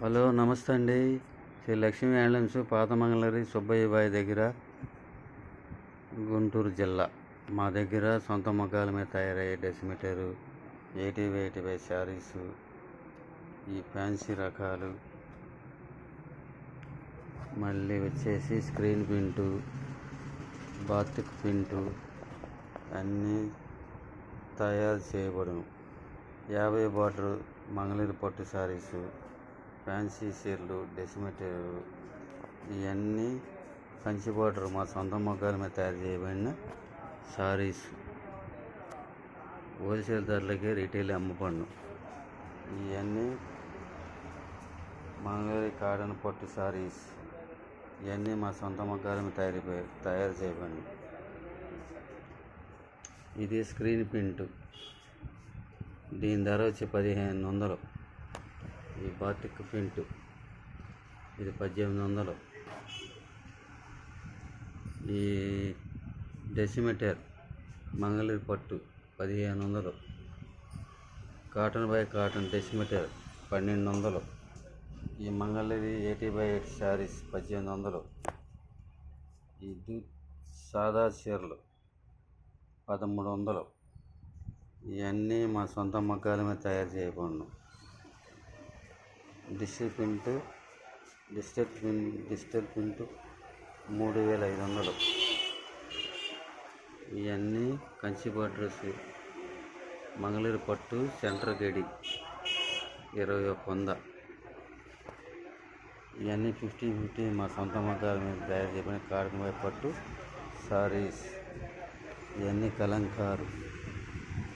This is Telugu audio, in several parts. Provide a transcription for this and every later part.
హలో నమస్తే అండి. శ్రీ లక్ష్మీ హ్యాండ్లూమ్స్ పాత మంగళగిరి సుబ్బయ్య బాయి దగ్గర, గుంటూరు జిల్లా. మా దగ్గర సొంత మగ్గాల మీద తయారయ్యే డెసిమీటరు, 80x85 శారీసు, ఈ ఫ్యాన్సీ రకాలు, మళ్ళీ వచ్చేసి స్క్రీన్ ప్రింటు, బాతిక్ ప్రింటు అన్నీ తయారు చేయబడును. 50 బార్డర్ మంగళగిరి పట్టు శారీసు, ఫ్యాన్సీ చీరలు, డెసిమీటరు, ఇవన్నీ కంచి బార్డర్ మా సొంత మగ్గాల మీద తయారు చేయబడిన శారీస్. హోల్సేల్ ధరలకే రీటైల్ అమ్మబడును. ఇవన్నీ మంగళగిరి కాటన్ పట్టు శారీస్, ఇవన్నీ మా సొంత మగ్గాల మీద తయారు చేయబడిన. ఇది స్క్రీన్ ప్రింట్, దీని ధర వచ్చి 1500. ఈ బాతిక్ ప్రింట్ ఇది 1800. ఈ డెసిమీటర్ మంగళగిరి పట్టు 1500. Cotton by cotton decimeter 1200. ఈ మంగళగిరి 80x80 శారీస్ 1800. ఈ సాదా చీరలు 1300. ఇవన్నీ మా సొంత మగ్గాల మీద తయారు చేయబడును. Digital print 3500. ఇవన్నీ కంచి బార్డర్స్ మంగళగిరి పట్టు సెంటర్ గడి 2100. ఇవన్నీ 50-50 మా సొంత మగ్గాల మీద తయారు చేయబడిన కాటన్ బై పట్టు సారీస్. ఇవన్నీ కలంకారు,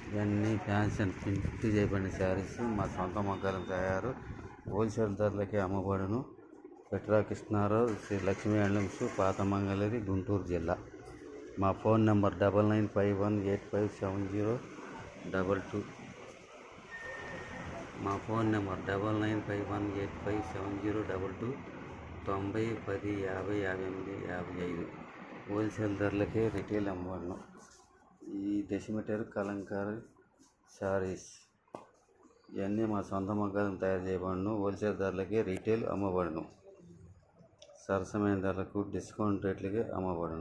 ఇవన్నీ ఫ్యాన్సీ ప్రింట్ చేయబడిన శారీస్ మా సొంత మగ్గాల తయారు. హోల్సేల్ ధరలకే అమ్మబడును. పెట్రా కృష్ణారావు, శ్రీ లక్ష్మీ హ్యాండ్లూమ్స్, పాత మంగళగిరి, గుంటూరు జిల్లా. మా ఫోన్ నెంబర్ 9951857022. మా ఫోన్ నెంబర్ 9951857022. 90 10 50 58 55. హోల్సేల్ ధరలకే రిటైల్ అమ్మబడును. ఈ డెసిమీటర్ కలంకారు శారీస్ ఇవన్నీ మా సొంత మగ్గాలను తయారు చేయబడును. హోల్సేల్ ధరలకే రీటైల్ అమ్మబడును. సరసమైన ధరలకు డిస్కౌంట్ రేట్లకే అమ్మబడును.